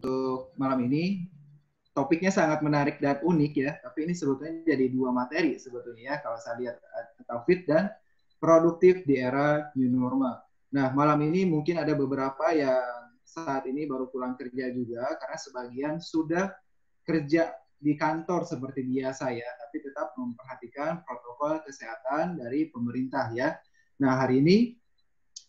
Untuk malam ini topiknya sangat menarik dan unik ya, tapi ini sebetulnya jadi dua materi sebetulnya ya, kalau saya lihat atau fit dan produktif di era new normal. Nah, malam ini mungkin ada beberapa yang saat ini baru pulang kerja juga, karena sebagian sudah kerja di kantor seperti biasa ya, tapi tetap memperhatikan protokol kesehatan dari pemerintah ya. Nah, hari ini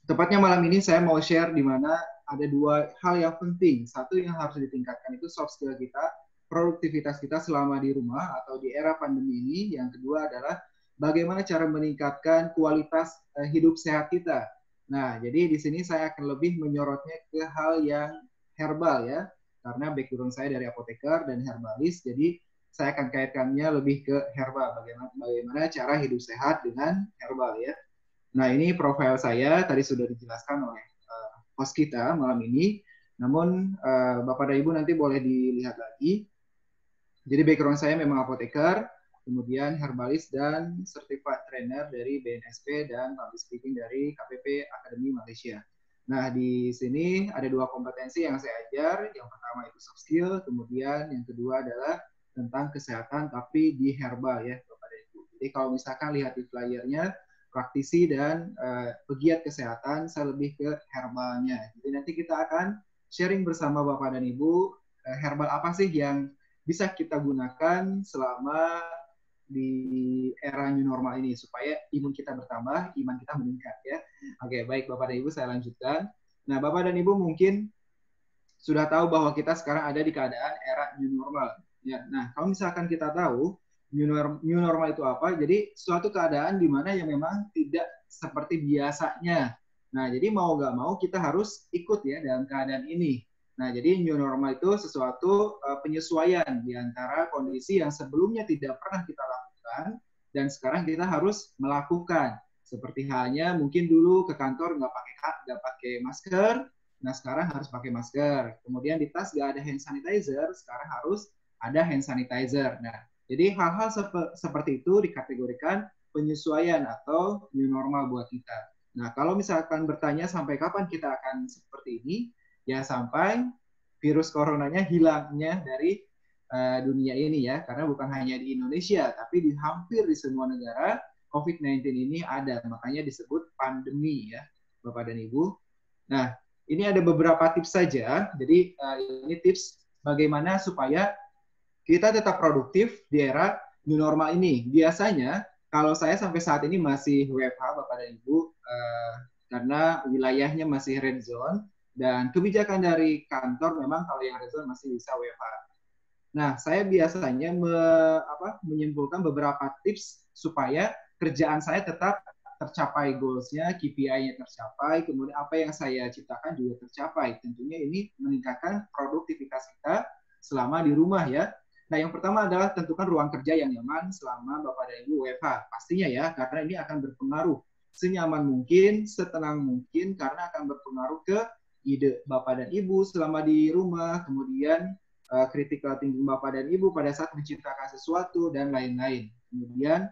tepatnya malam ini saya mau share di mana ada dua hal yang penting. Satu yang harus ditingkatkan itu soft skill kita, produktivitas kita selama di rumah atau di era pandemi ini. Yang kedua adalah bagaimana cara meningkatkan kualitas hidup sehat kita. Nah, jadi di sini saya akan lebih menyorotnya ke hal yang herbal ya, karena background saya dari apoteker dan herbalis, jadi saya akan kaitkannya lebih ke herbal, bagaimana cara hidup sehat dengan herbal ya. Nah, ini profil saya tadi sudah dijelaskan oleh host kita malam ini. Namun, Bapak dan Ibu nanti boleh dilihat lagi. Jadi background saya memang apoteker, kemudian herbalis dan certified trainer dari BNSP dan public speaking dari KPP Akademi Malaysia. Nah, di sini ada dua kompetensi yang saya ajar. Yang pertama itu soft skill, kemudian yang kedua adalah tentang kesehatan tapi di herbal ya, Bapak dan Ibu. Jadi kalau misalkan lihat di flyernya, praktisi dan pegiat kesehatan, saya lebih ke herbalnya. Jadi nanti kita akan sharing bersama Bapak dan Ibu herbal apa sih yang bisa kita gunakan selama di era new normal ini supaya imun kita bertambah, iman kita meningkat ya. Oke, baik Bapak dan Ibu saya lanjutkan. Nah, Bapak dan Ibu mungkin sudah tahu bahwa kita sekarang ada di keadaan era new normal. Ya, nah, kalau misalkan kita tahu new normal itu apa, jadi suatu keadaan di mana yang memang tidak seperti biasanya. Nah, jadi mau nggak mau kita harus ikut ya dalam keadaan ini. Nah, jadi new normal itu sesuatu penyesuaian di antara kondisi yang sebelumnya tidak pernah kita lakukan dan sekarang kita harus melakukan. Seperti halnya mungkin dulu ke kantor nggak pakai masker, nah, sekarang harus pakai masker. Kemudian di tas nggak ada hand sanitizer, sekarang harus ada hand sanitizer. Nah, jadi hal-hal seperti itu dikategorikan penyesuaian atau new normal buat kita. Nah, kalau misalkan bertanya sampai kapan kita akan seperti ini, ya sampai virus coronanya hilangnya dari dunia ini ya, karena bukan hanya di Indonesia, tapi di hampir di semua negara COVID-19 ini ada, makanya disebut pandemi ya, Bapak dan Ibu. Nah, ini ada beberapa tips saja. Jadi ini tips bagaimana supaya kita tetap produktif di era new normal ini. Biasanya kalau saya sampai saat ini masih WFH Bapak dan Ibu karena wilayahnya masih red zone dan kebijakan dari kantor memang kalau yang red zone masih bisa WFH. Nah, saya biasanya menyimpulkan beberapa tips supaya kerjaan saya tetap tercapai goals-nya, KPI-nya tercapai, kemudian apa yang saya ciptakan juga tercapai. Tentunya ini meningkatkan produktivitas kita selama di rumah ya. Nah, yang pertama adalah tentukan ruang kerja yang nyaman selama Bapak dan Ibu WFH. Pastinya ya, karena ini akan berpengaruh senyaman mungkin, setenang mungkin, karena akan berpengaruh ke ide Bapak dan Ibu selama di rumah, kemudian critical thinking Bapak dan Ibu pada saat menciptakan sesuatu, dan lain-lain. Kemudian,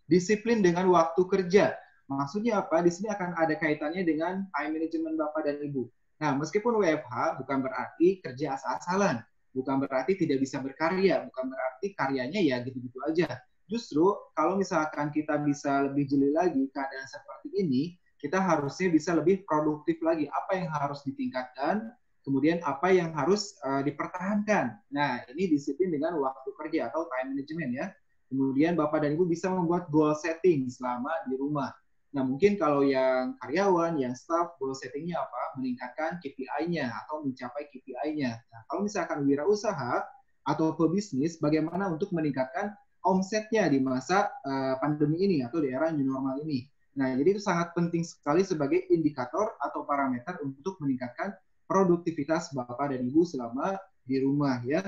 disiplin dengan waktu kerja. Maksudnya apa? Di sini akan ada kaitannya dengan time management Bapak dan Ibu. Nah, meskipun WFH bukan berarti kerja asal-asalan, bukan berarti tidak bisa berkarya, bukan berarti karyanya ya gitu-gitu aja. Justru kalau misalkan kita bisa lebih jeli lagi keadaan seperti ini, kita harusnya bisa lebih produktif lagi. Apa yang harus ditingkatkan, kemudian apa yang harus dipertahankan. Nah, ini disiplin dengan waktu kerja atau time management ya. Kemudian Bapak dan Ibu bisa membuat goal setting selama di rumah. Nah, mungkin kalau yang karyawan, yang staff, goal settingnya apa? Meningkatkan KPI-nya atau mencapai KPI-nya. Nah, kalau misalkan wirausaha atau pebisnis, bagaimana untuk meningkatkan omsetnya di masa pandemi ini atau di era new normal ini. Nah, jadi itu sangat penting sekali sebagai indikator atau parameter untuk meningkatkan produktivitas Bapak dan Ibu selama di rumah ya.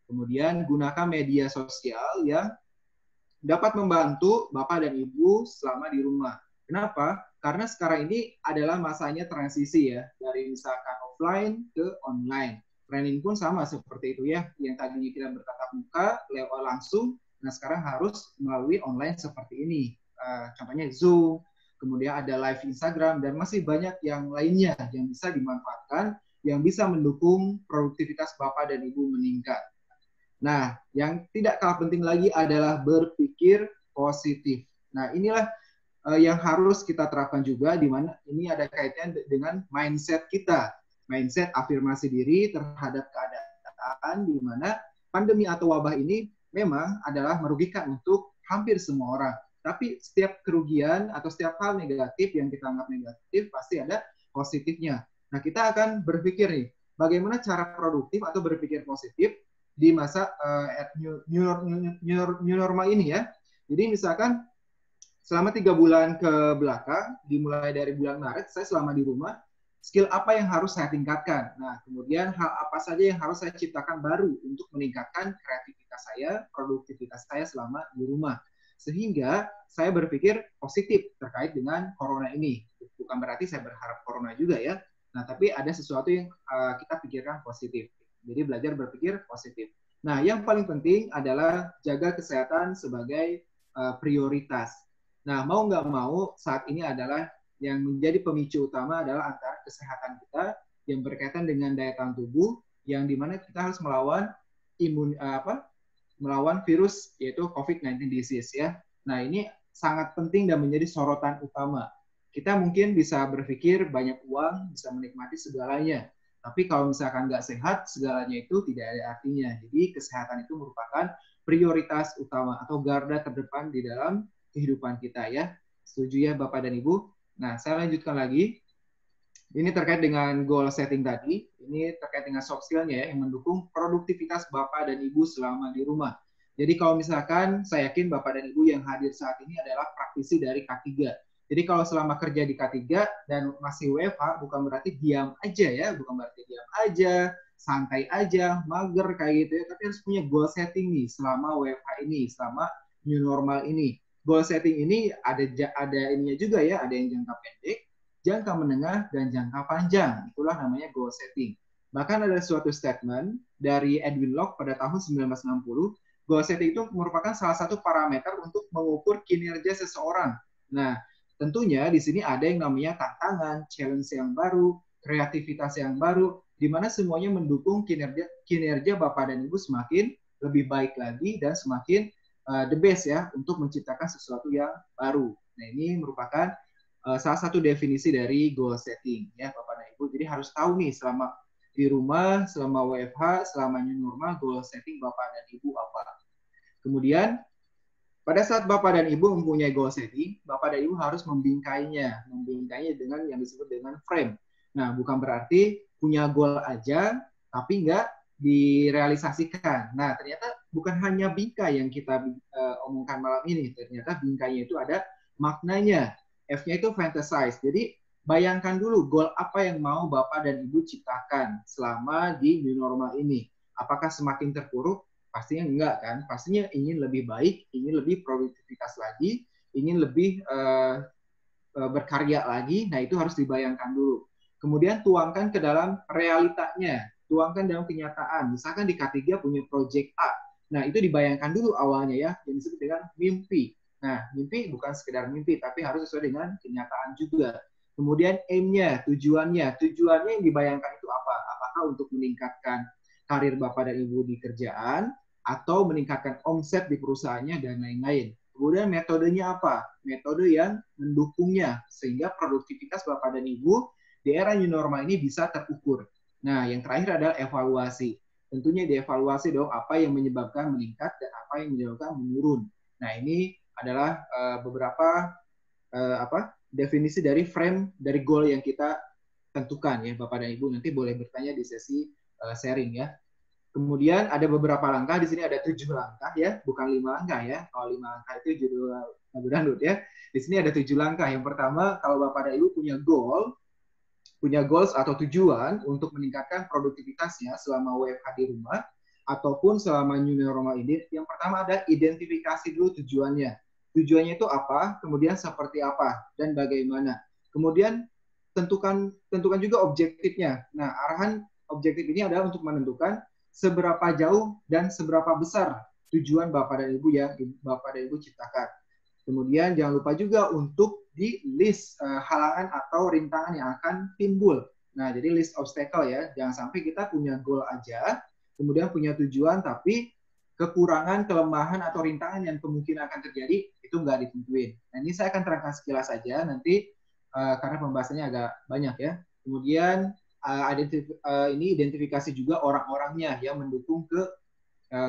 Kemudian gunakan media sosial yang dapat membantu Bapak dan Ibu selama di rumah. Kenapa? Karena sekarang ini adalah masanya transisi ya, dari misalkan offline ke online. Training pun sama seperti itu ya, yang tadinya kita bertatap muka, lewat langsung, nah sekarang harus melalui online seperti ini. Contohnya Zoom, kemudian ada live Instagram, dan masih banyak yang lainnya yang bisa dimanfaatkan yang bisa mendukung produktivitas Bapak dan Ibu meningkat. Nah, yang tidak kalah penting lagi adalah berpikir positif. Nah, inilah yang harus kita terapkan juga, di mana ini ada kaitannya dengan mindset kita. Mindset afirmasi diri terhadap keadaan di mana pandemi atau wabah ini memang adalah merugikan untuk hampir semua orang. Tapi setiap kerugian atau setiap hal negatif yang kita anggap negatif pasti ada positifnya. Nah, kita akan berpikir nih, bagaimana cara produktif atau berpikir positif di masa new normal ini ya. Jadi misalkan selama 3 bulan ke belakang, dimulai dari bulan Maret, saya selama di rumah, skill apa yang harus saya tingkatkan? Nah, kemudian hal apa saja yang harus saya ciptakan baru untuk meningkatkan kreativitas saya, produktivitas saya selama di rumah. Sehingga saya berpikir positif terkait dengan corona ini. Bukan berarti saya berharap corona juga ya. Nah, tapi ada sesuatu yang kita pikirkan positif. Jadi belajar berpikir positif. Nah, yang paling penting adalah jaga kesehatan sebagai prioritas. Nah, mau nggak mau saat ini adalah yang menjadi pemicu utama adalah antara kesehatan kita yang berkaitan dengan daya tahan tubuh, yang dimana kita harus melawan melawan virus yaitu COVID-19 disease ya. Nah, ini sangat penting dan menjadi sorotan utama. Kita mungkin bisa berpikir banyak uang, bisa menikmati segalanya. Tapi kalau misalkan nggak sehat, segalanya itu tidak ada artinya. Jadi kesehatan itu merupakan prioritas utama atau garda terdepan di dalam kehidupan kita ya. Setuju ya Bapak dan Ibu? Nah, saya lanjutkan lagi. Ini terkait dengan goal setting tadi. Ini terkait dengan soft skill-nya ya, yang mendukung produktivitas Bapak dan Ibu selama di rumah. Jadi kalau misalkan saya yakin Bapak dan Ibu yang hadir saat ini adalah praktisi dari K3. Jadi kalau selama kerja di K3 dan masih WFH, bukan berarti diam aja ya, bukan berarti diam aja, santai aja, mager kayak gitu ya, tapi harus punya goal setting nih selama WFH ini, selama new normal ini. Goal setting ini ada ininya juga ya, ada yang jangka pendek, jangka menengah, dan jangka panjang. Itulah namanya goal setting. Bahkan ada suatu statement dari Edwin Locke pada tahun 1960, goal setting itu merupakan salah satu parameter untuk mengukur kinerja seseorang. Nah, tentunya di sini ada yang namanya tantangan, challenge yang baru, kreativitas yang baru, di mana semuanya mendukung kinerja Bapak dan Ibu semakin lebih baik lagi dan semakin the best ya untuk menciptakan sesuatu yang baru. Nah, ini merupakan salah satu definisi dari goal setting ya Bapak dan Ibu. Jadi harus tahu nih selama di rumah, selama WFH, selama new normal, goal setting Bapak dan Ibu apa. Kemudian pada saat Bapak dan Ibu mempunyai goal setting, Bapak dan Ibu harus membingkainya dengan yang disebut dengan frame. Nah, bukan berarti punya goal aja, tapi nggak direalisasikan. Nah, ternyata bukan hanya bingkai yang kita omongkan malam ini. Ternyata bingkainya itu ada maknanya. F-nya itu fantasize. Jadi, bayangkan dulu goal apa yang mau Bapak dan Ibu ciptakan selama di new normal ini. Apakah semakin terpuruk? Pastinya enggak kan, pastinya ingin lebih baik, ingin lebih produktivitas lagi, ingin lebih berkarya lagi. Nah, itu harus dibayangkan dulu. Kemudian tuangkan ke dalam realitanya, tuangkan dalam kenyataan. Misalkan di K3 punya project A. Nah, itu dibayangkan dulu awalnya ya, yang disebut dengan mimpi. Nah, mimpi bukan sekedar mimpi, tapi harus sesuai dengan kenyataan juga. Kemudian aim-nya, tujuannya yang dibayangkan itu apa? Apakah untuk meningkatkan karir Bapak dan Ibu di kerjaan, atau meningkatkan omset di perusahaannya, dan lain-lain. Kemudian metodenya apa? Metode yang mendukungnya, sehingga produktivitas Bapak dan Ibu di era new normal ini bisa terukur. Nah, yang terakhir adalah evaluasi. Tentunya dievaluasi dong apa yang menyebabkan meningkat dan apa yang menyebabkan menurun. Nah, ini adalah beberapa definisi dari frame dari goal yang kita tentukan ya Bapak dan Ibu. Nanti boleh bertanya di sesi sharing ya. Kemudian ada beberapa langkah, di sini ada 7 langkah ya, bukan 5 langkah ya. Kalau 5 langkah itu judul lagu dangdut ya. Di sini ada 7 langkah. Yang pertama, kalau Bapak dan Ibu punya goals atau tujuan untuk meningkatkan produktivitasnya selama WFH di rumah, ataupun selama new normal ini, yang pertama ada identifikasi dulu tujuannya. Tujuannya itu apa, kemudian seperti apa, dan bagaimana. Kemudian tentukan juga objektifnya. Nah, arahan objektif ini adalah untuk menentukan seberapa jauh dan seberapa besar tujuan Bapak dan Ibu yang Bapak dan Ibu ciptakan. Kemudian jangan lupa juga untuk di list halangan atau rintangan yang akan timbul Nah, jadi list obstacle ya. Jangan sampai kita punya goal aja, kemudian punya tujuan, tapi kekurangan, kelemahan, atau rintangan yang kemungkinan akan terjadi, itu nggak ditentuin. Nah, ini saya akan terangkan sekilas saja nanti, karena pembahasannya agak banyak ya. Kemudian, ini identifikasi juga orang-orangnya yang mendukung ke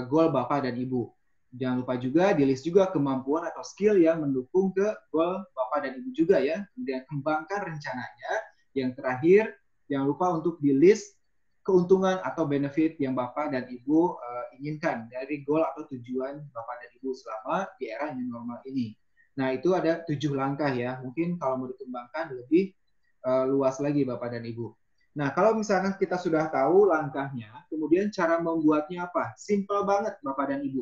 goal Bapak dan Ibu. Jangan lupa juga di list juga kemampuan atau skill yang mendukung ke goal Bapak dan Ibu juga ya. Kemudian kembangkan rencananya. Yang terakhir, jangan lupa untuk di list keuntungan atau benefit yang Bapak dan Ibu inginkan dari goal atau tujuan Bapak dan Ibu selama di era new normal ini. Nah, itu ada 7 langkah ya. Mungkin kalau mau dikembangkan lebih luas lagi Bapak dan Ibu. Nah, kalau misalkan kita sudah tahu langkahnya, kemudian cara membuatnya apa? Simple banget Bapak dan Ibu.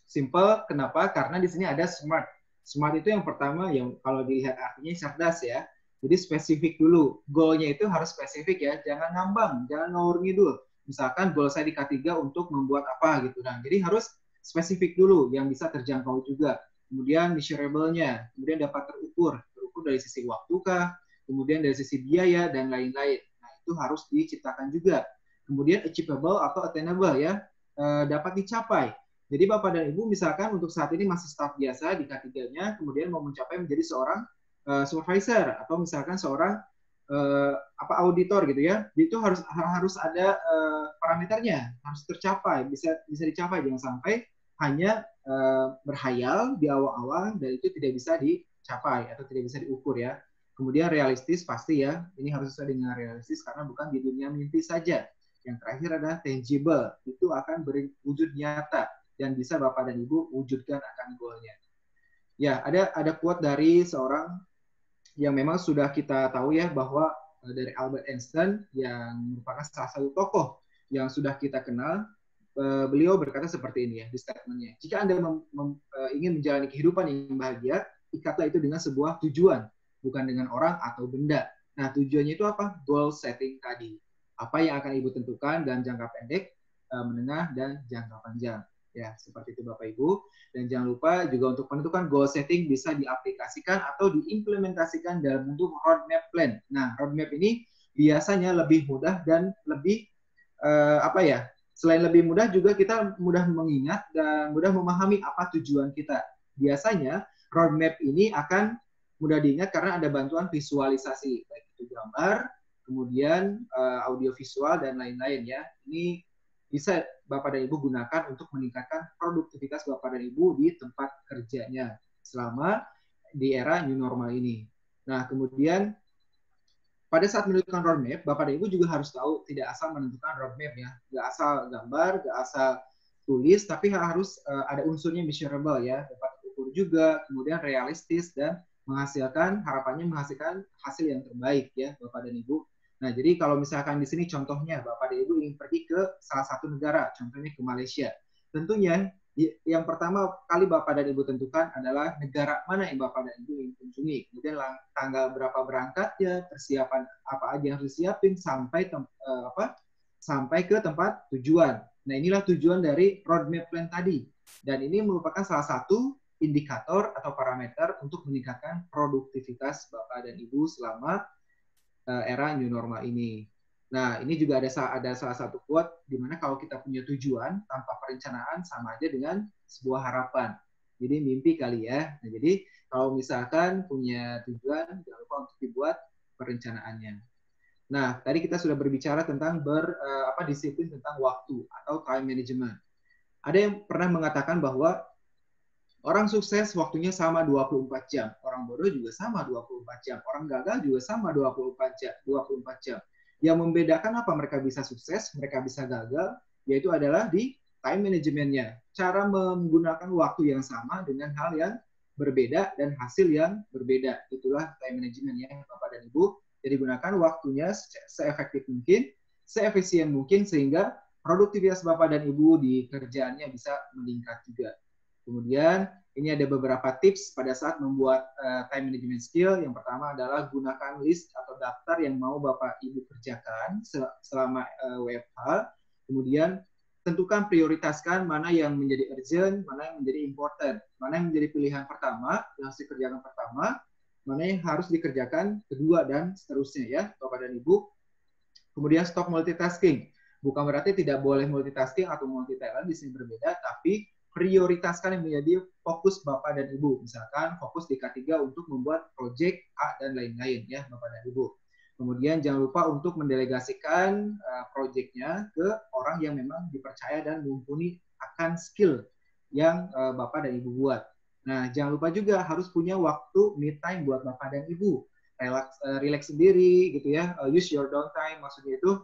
Simple, kenapa? Karena di sini ada SMART. SMART itu yang pertama, yang kalau dilihat artinya cerdas ya. Jadi spesifik dulu. Goalnya itu harus spesifik ya. Jangan ngambang, jangan ngawur ngidul. Misalkan goal saya di K3 untuk membuat apa gitu. Nah, jadi harus spesifik dulu yang bisa terjangkau juga. Kemudian measurable-nya, kemudian dapat terukur. Terukur dari sisi waktu kah, kemudian dari sisi biaya, dan lain-lain. Nah, itu harus diciptakan juga. Kemudian achievable atau attainable ya, dapat dicapai. Jadi Bapak dan Ibu misalkan untuk saat ini masih staf biasa di K3-nya, kemudian mau mencapai menjadi seorang supervisor atau misalkan seorang auditor gitu ya. Itu harus ada parameternya, harus tercapai, bisa dicapai, jangan sampai hanya berhayal di awal-awal dan itu tidak bisa dicapai atau tidak bisa diukur ya. Kemudian realistis pasti ya, ini harus sesuai dengan realistis karena bukan di dunia mimpi saja. Yang terakhir adalah tangible, itu akan berwujud nyata dan bisa Bapak dan Ibu wujudkan akan goalnya. Ya, ada quote dari seorang yang memang sudah kita tahu ya bahwa dari Albert Einstein yang merupakan salah satu tokoh yang sudah kita kenal. Beliau berkata seperti ini ya di statementnya. Jika Anda ingin menjalani kehidupan yang bahagia, ikatlah itu dengan sebuah tujuan, bukan dengan orang atau benda. Nah, tujuannya itu apa? Goal setting tadi. Apa yang akan Ibu tentukan dalam jangka pendek, menengah, dan jangka panjang. Ya, seperti itu Bapak Ibu. Dan jangan lupa juga untuk menentukan goal setting bisa diaplikasikan atau diimplementasikan dalam bentuk roadmap plan. Nah, roadmap ini biasanya lebih mudah dan lebih selain lebih mudah juga kita mudah mengingat dan mudah memahami apa tujuan kita. Biasanya roadmap ini akan mudah diingat karena ada bantuan visualisasi, baik itu gambar, kemudian audio visual dan lain-lain ya. Ini bisa Bapak dan Ibu gunakan untuk meningkatkan produktivitas Bapak dan Ibu di tempat kerjanya selama di era new normal ini. Nah, kemudian pada saat menentukan roadmap, Bapak dan Ibu juga harus tahu tidak asal menentukan roadmap ya. Nggak asal gambar, nggak asal tulis, tapi harus ada unsurnya measurable ya. Dapat ukur juga, kemudian realistis dan harapannya menghasilkan hasil yang terbaik ya Bapak dan Ibu. Nah, jadi kalau misalkan di sini contohnya Bapak dan Ibu ingin pergi ke salah satu negara, contohnya ke Malaysia. Tentunya yang pertama kali Bapak dan Ibu tentukan adalah negara mana yang Bapak dan Ibu ingin kunjungi. Kemudian tanggal berapa berangkatnya, persiapan apa aja yang harus disiapin sampai ke tempat tujuan. Nah, inilah tujuan dari roadmap plan tadi. Dan ini merupakan salah satu indikator atau parameter untuk meningkatkan produktivitas Bapak dan Ibu selama era new normal ini. Nah, ini juga ada salah satu quote di mana kalau kita punya tujuan tanpa perencanaan sama aja dengan sebuah harapan. Jadi mimpi kali ya. Nah, jadi kalau misalkan punya tujuan, jangan lupa untuk dibuat perencanaannya. Nah, tadi kita sudah berbicara tentang disiplin tentang waktu atau time management. Ada yang pernah mengatakan bahwa orang sukses waktunya sama 24 jam. Orang bodoh juga sama 24 jam. Orang gagal juga sama 24 jam. Yang membedakan apa mereka bisa sukses, mereka bisa gagal, yaitu adalah di time manajemennya. Cara menggunakan waktu yang sama dengan hal yang berbeda dan hasil yang berbeda. Itulah time manajemennya Bapak dan Ibu. Jadi gunakan waktunya seefektif mungkin, seefisien mungkin, sehingga produktivitas Bapak dan Ibu di kerjaannya bisa meningkat juga. Kemudian ini ada beberapa tips pada saat membuat time management skill. Yang pertama adalah gunakan list atau daftar yang mau Bapak Ibu kerjakan selama WFH. Kemudian tentukan prioritaskan mana yang menjadi urgent, mana yang menjadi important, mana yang menjadi pilihan pertama, yang harus dikerjakan pertama, mana yang harus dikerjakan kedua dan seterusnya ya Bapak dan Ibu. Kemudian stop multitasking. Bukan berarti tidak boleh multitasking atau multi-talent, di sini berbeda, tapi prioritaskan yang menjadi fokus Bapak dan Ibu. Misalkan fokus di K3 untuk membuat proyek A dan lain-lain ya Bapak dan Ibu. Kemudian jangan lupa untuk mendelegasikan proyeknya ke orang yang memang dipercaya dan mumpuni akan skill yang Bapak dan Ibu buat. Nah, jangan lupa juga harus punya waktu me time buat Bapak dan Ibu. Relax sendiri gitu ya, use your downtime, maksudnya itu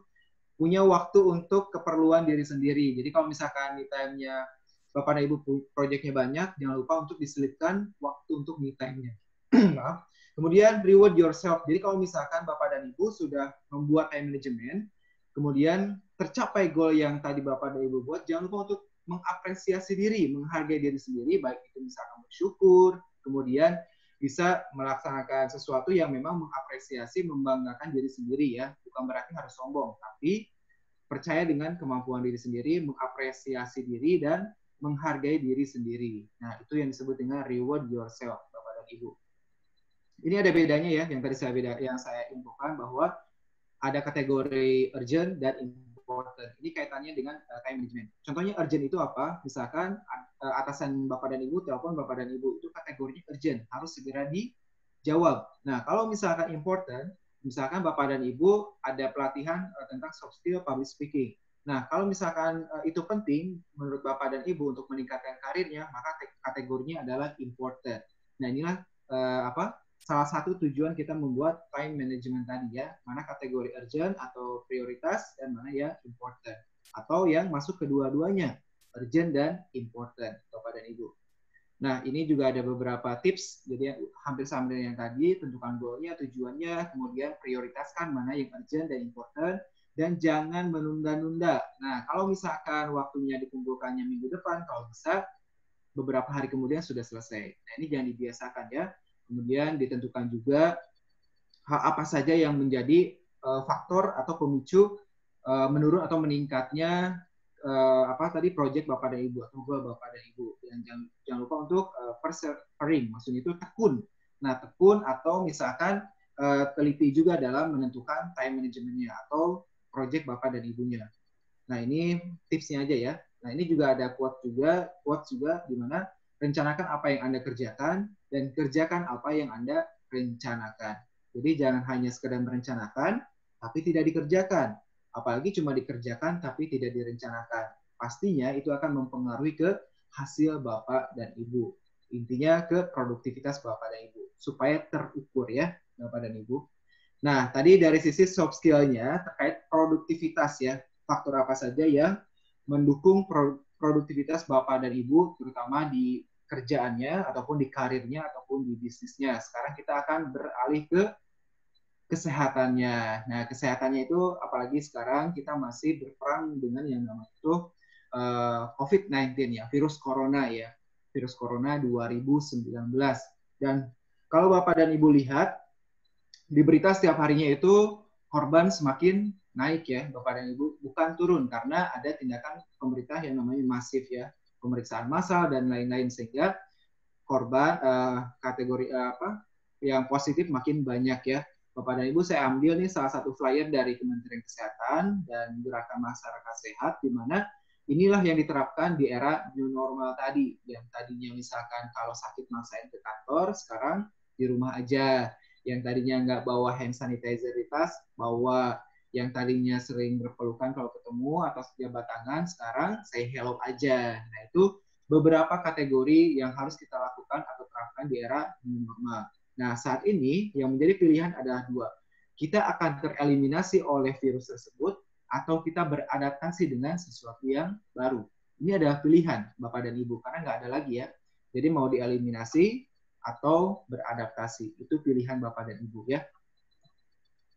punya waktu untuk keperluan diri sendiri. Jadi kalau misalkan me time-nya Bapak dan Ibu proyeknya banyak, jangan lupa untuk diselipkan waktu untuk me time-nya. Maaf. Kemudian reward yourself. Jadi kalau misalkan Bapak dan Ibu sudah membuat time management, kemudian tercapai goal yang tadi Bapak dan Ibu buat, jangan lupa untuk mengapresiasi diri, menghargai diri sendiri, baik itu misalkan bersyukur, kemudian bisa melaksanakan sesuatu yang memang mengapresiasi, membanggakan diri sendiri ya. Bukan berarti harus sombong, tapi percaya dengan kemampuan diri sendiri, mengapresiasi diri, dan menghargai diri sendiri. Nah, itu yang disebut dengan reward yourself, Bapak dan Ibu. Ini ada bedanya ya, yang tadi saya infokan bahwa ada kategori urgent dan important. Ini kaitannya dengan time management. Contohnya urgent itu apa? Misalkan atasan Bapak dan Ibu telepon Bapak dan Ibu, itu kategorinya urgent, harus segera dijawab. Nah, kalau misalkan important, misalkan Bapak dan Ibu ada pelatihan tentang soft skill public speaking. Nah, kalau misalkan itu penting menurut Bapak dan Ibu untuk meningkatkan karirnya, maka kategorinya adalah important. Nah, inilah salah satu tujuan kita membuat time management tadi ya, mana kategori urgent atau prioritas dan mana yang important, atau yang masuk kedua-duanya, urgent dan important, Bapak dan Ibu. Nah, ini juga ada beberapa tips, jadi hampir sama dengan yang tadi, tentukan goalnya, tujuannya, kemudian prioritaskan mana yang urgent dan important, dan jangan menunda-nunda. Nah, kalau misalkan waktunya dikumpulkannya minggu depan, kalau bisa beberapa hari kemudian sudah selesai. Nah, ini jangan dibiasakan ya. Kemudian ditentukan juga hal apa saja yang menjadi faktor atau pemicu menurun atau meningkatnya proyek Bapak dan Ibu atau goal Bapak dan Ibu. Dan jangan lupa untuk persevering, maksudnya itu tekun. Nah, tekun atau misalkan teliti juga dalam menentukan time managementnya atau proyek Bapak dan Ibunya. Nah, ini tipsnya aja ya. Nah, ini juga ada quote juga di mana rencanakan apa yang Anda kerjakan dan kerjakan apa yang Anda rencanakan. Jadi jangan hanya sekedar merencanakan tapi tidak dikerjakan. Apalagi cuma dikerjakan tapi tidak direncanakan. Pastinya itu akan mempengaruhi ke hasil Bapak dan Ibu. Intinya ke produktivitas Bapak dan Ibu. Supaya terukur ya Bapak dan Ibu. Nah, tadi dari sisi soft skill-nya terkait produktivitas ya. Faktor apa saja yang mendukung produktivitas Bapak dan Ibu, terutama di kerjaannya, ataupun di karirnya, ataupun di bisnisnya. Sekarang kita akan beralih ke kesehatannya. Nah, kesehatannya itu apalagi sekarang kita masih berperang dengan yang namanya itu COVID-19 ya, virus corona ya. Virus corona 2019. Dan kalau Bapak dan Ibu lihat, di berita setiap harinya itu korban semakin naik ya, Bapak dan Ibu, bukan turun karena ada tindakan pemerintah yang namanya masif ya, pemeriksaan massal dan lain-lain, sehingga korban kategori yang positif makin banyak ya. Bapak dan Ibu, saya ambil nih salah satu flyer dari Kementerian Kesehatan dan Gerakan Masyarakat Sehat, di mana inilah yang diterapkan di era new normal tadi, yang tadinya misalkan kalau sakit maksain ke kantor, sekarang di rumah aja. Yang tadinya nggak bawa hand sanitizer di tas, bawa. Yang tadinya sering berpelukan kalau ketemu atau jabat tangan, sekarang say hello aja. Nah, itu beberapa kategori yang harus kita lakukan atau terapkan di era new normal. Nah, saat ini yang menjadi pilihan adalah dua. Kita akan tereliminasi oleh virus tersebut atau kita beradaptasi dengan sesuatu yang baru. Ini adalah pilihan Bapak dan Ibu, karena nggak ada lagi ya. Jadi mau dieliminasi atau beradaptasi. Itu pilihan Bapak dan Ibu ya.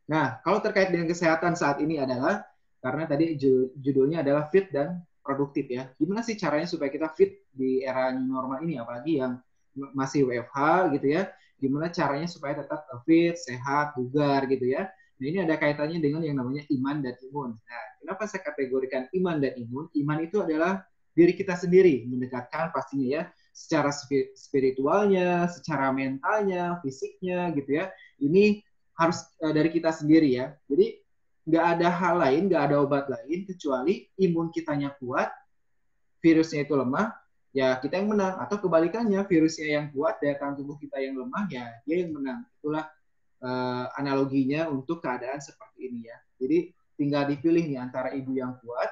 Nah, kalau terkait dengan kesehatan saat ini adalah, karena tadi judulnya adalah fit dan produktif ya. Gimana sih caranya supaya kita fit di era new normal ini, apalagi yang masih WFH gitu ya. Gimana caranya supaya tetap fit, sehat, bugar gitu ya. Nah, ini ada kaitannya dengan yang namanya iman dan imun. Nah, kenapa saya kategorikan iman dan imun? Iman itu adalah diri kita sendiri, mendekatkan pastinya ya, secara spiritualnya, secara mentalnya, fisiknya gitu ya. Ini harus dari kita sendiri ya. Jadi nggak ada hal lain, nggak ada obat lain kecuali imun kitanya kuat, virusnya itu lemah, ya kita yang menang. Atau kebalikannya, virusnya yang kuat, daya tahan tubuh kita yang lemah, ya dia yang menang. Itulah analoginya untuk keadaan seperti ini ya. Jadi tinggal dipilih nih antara ibu yang kuat,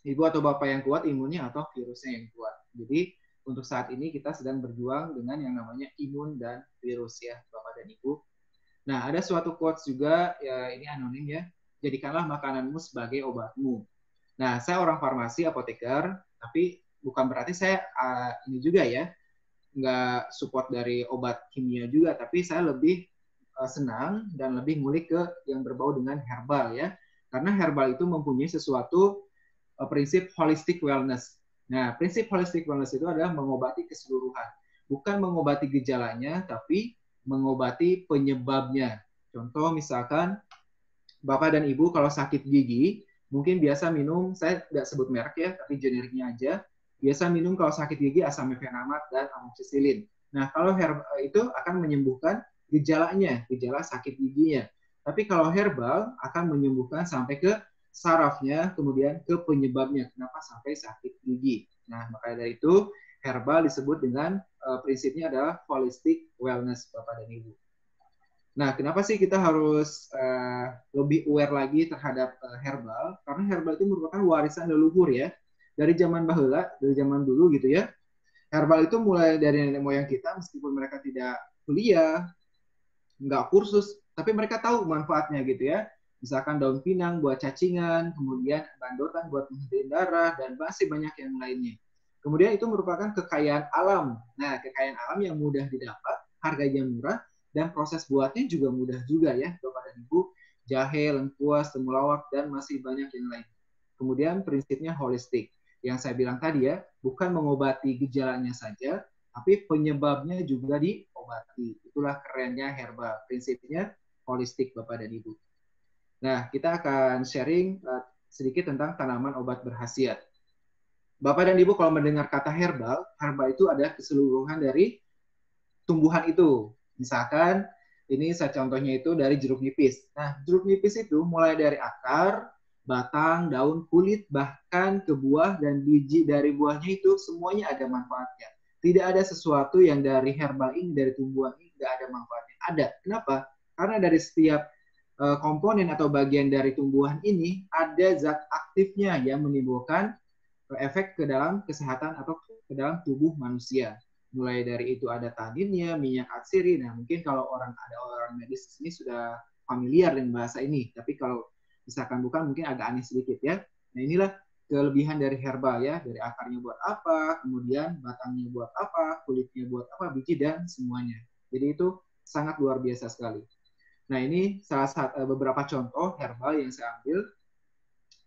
ibu atau bapak yang kuat imunnya, atau virusnya yang kuat. Jadi untuk saat ini kita sedang berjuang dengan yang namanya imun dan virus ya, bapak dan ibu. Nah, ada suatu quotes juga, ya ini anonim ya, jadikanlah makananmu sebagai obatmu. Nah, saya orang farmasi, apoteker, tapi bukan berarti saya ini juga ya, nggak support dari obat kimia juga, tapi saya lebih senang dan lebih ngulik ke yang berbau dengan herbal ya. Karena herbal itu mempunyai sesuatu prinsip holistic wellness. Nah, prinsip holistic wellness itu adalah mengobati keseluruhan. Bukan mengobati gejalanya, tapi mengobati penyebabnya. Contoh misalkan Bapak dan Ibu kalau sakit gigi, mungkin biasa minum, saya tidak sebut merek ya, tapi generiknya aja. Biasa minum kalau sakit gigi asam mefenamat dan amoxicillin. Nah, kalau herbal itu akan menyembuhkan gejalanya, gejala sakit giginya. Tapi kalau herbal akan menyembuhkan sampai ke sarafnya, kemudian ke penyebabnya, kenapa sampai sakit gigi. Nah, maka dari itu herbal disebut dengan prinsipnya adalah holistic wellness, Bapak dan Ibu. Nah, kenapa sih kita harus lebih aware lagi terhadap herbal? Karena herbal itu merupakan warisan leluhur ya. Dari zaman bahula, dari zaman dulu gitu ya. Herbal itu mulai dari nenek moyang kita, meskipun mereka tidak kuliah, nggak kursus, tapi mereka tahu manfaatnya gitu ya. Misalkan daun pinang buat cacingan, kemudian bandotan buat menghentikan darah, dan masih banyak yang lainnya. Kemudian itu merupakan kekayaan alam. Nah, kekayaan alam yang mudah didapat, harganya murah, dan proses buatnya juga mudah juga ya, Bapak dan Ibu. Jahe, lengkuas, temulawak, dan masih banyak yang lain. Kemudian prinsipnya holistik. Yang saya bilang tadi ya, bukan mengobati gejalanya saja, tapi penyebabnya juga diobati. Itulah kerennya herbal. Prinsipnya holistik, Bapak dan Ibu. Nah, kita akan sharing sedikit tentang tanaman obat berkhasiat. Bapak dan Ibu kalau mendengar kata herbal, herbal itu ada keseluruhan dari tumbuhan itu. Misalkan ini saya contohnya itu dari jeruk nipis. Nah, jeruk nipis itu mulai dari akar, batang, daun, kulit, bahkan ke buah dan biji dari buahnya itu semuanya ada manfaatnya. Tidak ada sesuatu yang dari herbal ini, dari tumbuhan ini tidak ada manfaatnya. Ada. Kenapa? Karena dari setiap komponen atau bagian dari tumbuhan ini ada zat aktifnya yang menimbulkan efek ke dalam kesehatan atau ke dalam tubuh manusia. Mulai dari itu ada taninnya, minyak atsiri. Nah, mungkin kalau ada orang medis di sini sudah familiar dengan bahasa ini. Tapi kalau misalkan bukan, mungkin agak aneh sedikit ya. Nah, inilah kelebihan dari herbal ya. Dari akarnya buat apa, kemudian batangnya buat apa, kulitnya buat apa, biji, dan semuanya. Jadi itu sangat luar biasa sekali. Nah, ini salah satu beberapa contoh herbal yang saya ambil.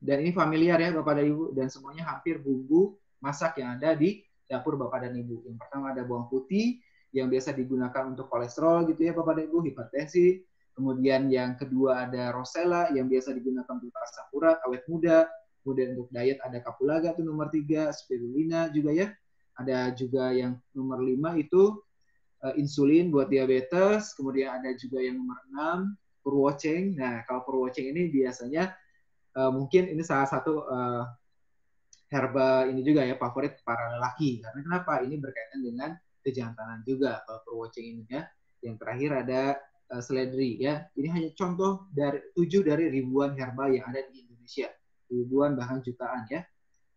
Dan ini familiar ya Bapak dan Ibu, dan semuanya hampir bumbu masak yang ada di dapur Bapak dan Ibu. Yang pertama ada bawang putih yang biasa digunakan untuk kolesterol gitu ya Bapak dan Ibu, hipertensi. Kemudian yang kedua ada rosella yang biasa digunakan untuk asam urat, awet muda. Kemudian untuk diet ada kapulaga itu nomor 3, spirulina juga ya. Ada juga yang nomor 5 itu insulin buat diabetes. Kemudian ada juga yang nomor 6, purwoceng. Nah, kalau purwoceng ini biasanya mungkin ini salah satu herbal ini juga ya favorit para lelaki. Karena kenapa? Ini berkaitan dengan kejantanan juga kalau purwoceng ini ya. Yang terakhir ada seledri ya. Ini hanya contoh dari 7 dari ribuan herbal yang ada di Indonesia. Ribuan bahkan jutaan ya.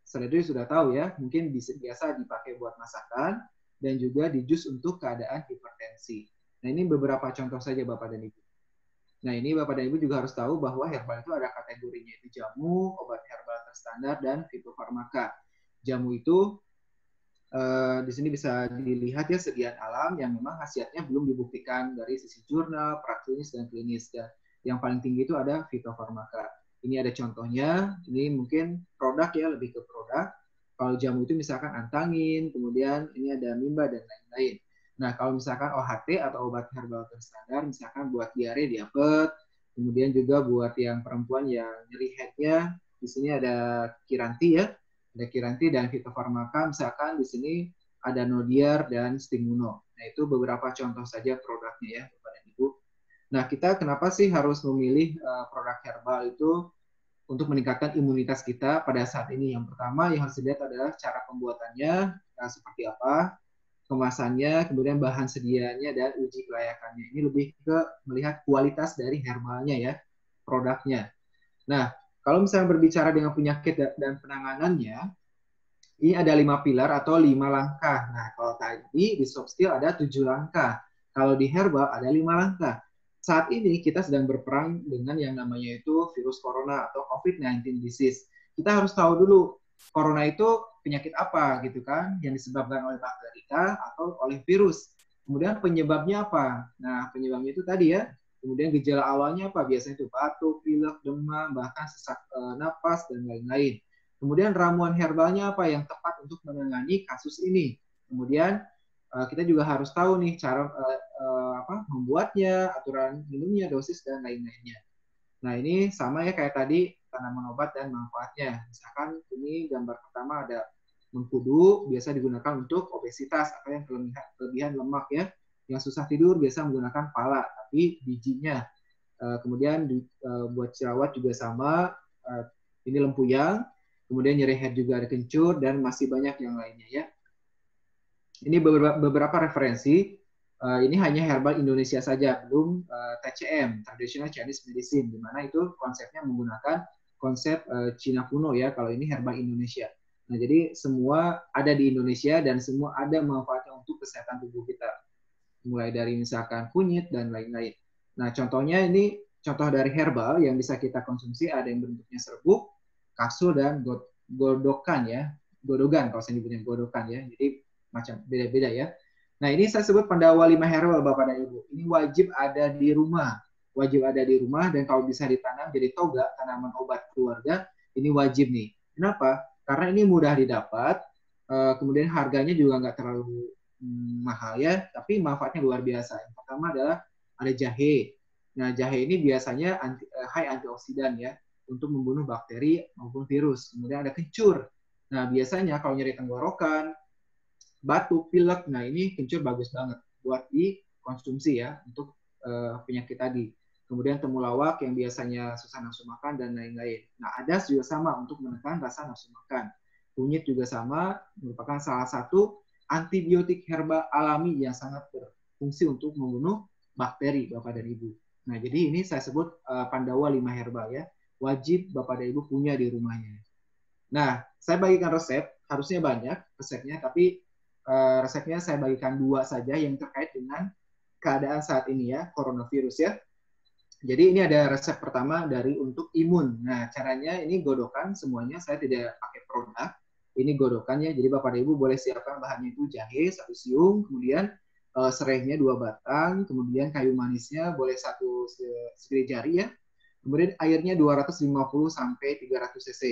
Seledri sudah tahu ya, mungkin biasa dipakai buat masakan dan juga di jus untuk keadaan hipertensi. Nah, ini beberapa contoh saja Bapak dan Ibu. Nah, ini Bapak dan Ibu juga harus tahu bahwa herbal itu ada kategorinya, itu jamu, obat herbal terstandar, dan fitofarmaka. Jamu itu di sini bisa dilihat ya sediaan alam yang memang khasiatnya belum dibuktikan dari sisi jurnal, praklinis, dan klinis. Dan yang paling tinggi itu ada fitofarmaka. Ini ada contohnya, ini mungkin produk ya, lebih ke produk. Kalau jamu itu misalkan antangin, kemudian ini ada mimba, dan lain-lain. Nah, kalau misalkan OHT atau obat herbal terstandar, misalkan buat diare, diabet, kemudian juga buat yang perempuan yang nyeri headnya, di sini ada Kiranti ya, ada Kiranti dan fitofarmaka, misalkan di sini ada Nodiar dan Stimuno. Nah, itu beberapa contoh saja produknya ya, Bapak dan Ibu. Nah, kita kenapa sih harus memilih produk herbal itu untuk meningkatkan imunitas kita pada saat ini? Yang pertama yang harus dilihat adalah cara pembuatannya, seperti apa, kemasannya, kemudian bahan sediaannya, dan uji kelayakannya. Ini lebih ke melihat kualitas dari herbalnya ya, produknya. Nah, kalau misalnya berbicara dengan penyakit dan penanganannya, ini ada 5 pilar atau 5 langkah. Nah, kalau tadi di soft skill ada 7 langkah. Kalau di herbal ada 5 langkah. Saat ini kita sedang berperang dengan yang namanya itu virus corona atau COVID-19 disease. Kita harus tahu dulu corona itu penyakit apa gitu kan, yang disebabkan oleh bakteri atau oleh virus. Kemudian penyebabnya apa? Nah, penyebabnya itu tadi ya. Kemudian gejala awalnya apa? Biasanya itu batuk, pilek, demam, bahkan sesak napas dan lain-lain. Kemudian ramuan herbalnya apa yang tepat untuk menangani kasus ini. Kemudian kita juga harus tahu nih cara membuatnya, aturan minumnya, dosis, dan lain-lainnya. Nah, ini sama ya kayak tadi tanaman obat dan manfaatnya. Misalkan ini gambar pertama ada mengkudu, biasa digunakan untuk obesitas atau yang kelebihan lemak ya. Yang susah tidur biasa menggunakan pala, tapi bijinya. Kemudian buat jerawat juga sama, ini lempuyang. Kemudian nyeri head juga ada kencur, dan masih banyak yang lainnya ya. Ini beberapa referensi. Ini hanya herbal Indonesia saja, belum TCM, Traditional Chinese Medicine, di mana itu konsepnya menggunakan konsep Cina kuno ya, kalau ini herbal Indonesia. Nah, jadi semua ada di Indonesia dan semua ada manfaatnya untuk kesehatan tubuh kita. Mulai dari misalkan kunyit dan lain-lain. Nah, contohnya ini contoh dari herbal yang bisa kita konsumsi, ada yang bentuknya serbuk, kapsul, dan godokan ya. Godogan kalau saya nyebutnya godokan ya. Jadi macam beda-beda ya. Nah, ini saya sebut Pandawa 5 herbal Bapak dan Ibu. Ini wajib ada di rumah. Wajib ada di rumah, dan kalau bisa ditanam jadi toga, tanaman obat keluarga, ini wajib nih. Kenapa? Karena ini mudah didapat, kemudian harganya juga nggak terlalu mahal ya, tapi manfaatnya luar biasa. Yang pertama adalah ada jahe. Nah, jahe ini biasanya high antioksidan ya, untuk membunuh bakteri maupun virus. Kemudian ada kencur. Nah, biasanya kalau nyeri tenggorokan, batuk, pilek, nah ini kencur bagus banget buat dikonsumsi ya, untuk penyakit tadi. Kemudian temulawak yang biasanya susah nafsu makan dan lain-lain. Nah, adas juga sama untuk menekan rasa nafsu makan. Kunyit juga sama, merupakan salah satu antibiotik herbal alami yang sangat berfungsi untuk membunuh bakteri Bapak dan Ibu. Nah, jadi ini saya sebut Pandawa 5 herbal ya. Wajib Bapak dan Ibu punya di rumahnya. Nah, saya bagikan resep, harusnya banyak resepnya, tapi resepnya saya bagikan 2 saja yang terkait dengan keadaan saat ini ya, coronavirus ya. Jadi ini ada resep pertama dari untuk imun. Nah, caranya ini godokan semuanya, saya tidak pakai produk. Ini godokan ya, jadi Bapak dan Ibu boleh siapkan bahannya itu jahe 1 siung, kemudian serehnya 2 batang, kemudian kayu manisnya boleh 1 segiri jari ya. Kemudian airnya 250 sampai 300 cc.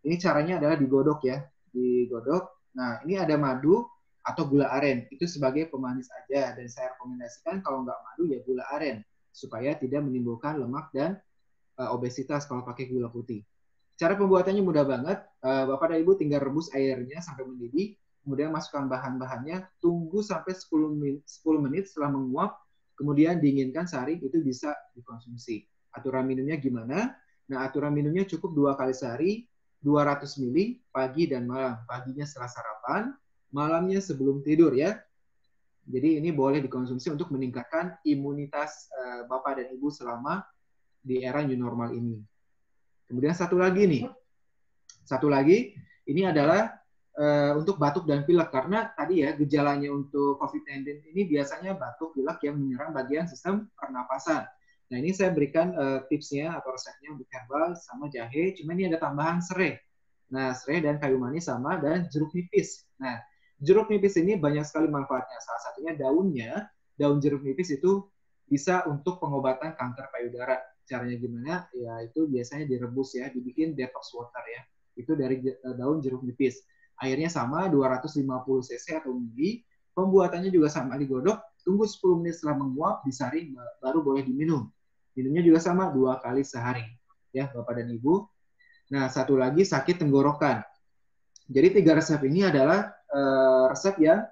Ini caranya adalah digodok ya, digodok. Nah, ini ada madu atau gula aren, itu sebagai pemanis aja, dan saya rekomendasikan kalau nggak madu ya gula aren, supaya tidak menimbulkan lemak dan obesitas kalau pakai gula putih. Cara pembuatannya mudah banget, Bapak dan Ibu tinggal rebus airnya sampai mendidih, kemudian masukkan bahan-bahannya, tunggu sampai 10 menit setelah menguap, kemudian dinginkan sehari, itu bisa dikonsumsi. Aturan minumnya gimana? Nah, aturan minumnya cukup 2 kali sehari, 200 ml pagi dan malam. Paginya setelah sarapan, malamnya sebelum tidur ya. Jadi ini boleh dikonsumsi untuk meningkatkan imunitas Bapak dan Ibu selama di era new normal ini. Kemudian satu lagi, ini adalah untuk batuk dan pilek, karena tadi ya gejalanya untuk COVID-19 ini biasanya batuk, pilek yang menyerang bagian sistem pernapasan. Nah, ini saya berikan tipsnya atau resepnya untuk herbal sama jahe, cuma ini ada tambahan serai. Nah, serai dan kayu manis sama, dan jeruk nipis. Nah, jeruk nipis ini banyak sekali manfaatnya. Salah satunya daunnya, daun jeruk nipis itu bisa untuk pengobatan kanker payudara. Caranya gimana? Ya, itu biasanya direbus ya, dibikin detox water ya. Itu dari daun jeruk nipis. Airnya sama, 250 cc atau mili. Pembuatannya juga sama, digodok, tunggu 10 menit setelah menguap, disaring, baru boleh diminum. Minumnya juga sama 2 kali sehari ya Bapak dan Ibu. Nah, satu lagi sakit tenggorokan. Jadi 3 resep ini adalah resep yang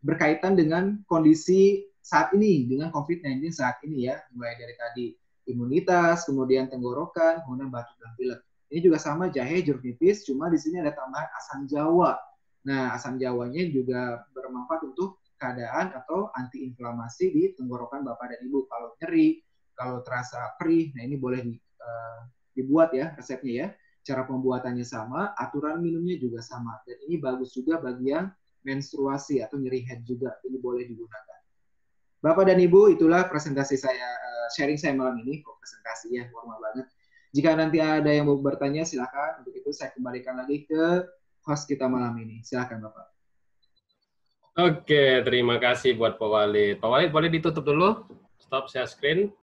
berkaitan dengan kondisi saat ini dengan COVID-19 saat ini ya, mulai dari tadi imunitas, kemudian tenggorokan, kemudian batuk dan pilek. Ini juga sama jahe, jeruk nipis, cuma di sini ada tambahan asam jawa. Nah, asam jawanya juga bermanfaat untuk keadaan atau antiinflamasi di tenggorokan Bapak dan Ibu. Kalau nyeri, kalau terasa perih, nah ini boleh dibuat ya resepnya ya. Cara pembuatannya sama, aturan minumnya juga sama. Dan ini bagus juga bagi yang menstruasi atau nyeri head juga. Ini boleh digunakan. Bapak dan Ibu, itulah presentasi saya, sharing saya malam ini. Kok presentasi ya, formal banget. Jika nanti ada yang mau bertanya, silakan. Untuk itu saya kembalikan lagi ke host kita malam ini. Silakan Bapak. Oke, terima kasih buat Pak Walid. Pak Walid boleh ditutup dulu? Stop share screen.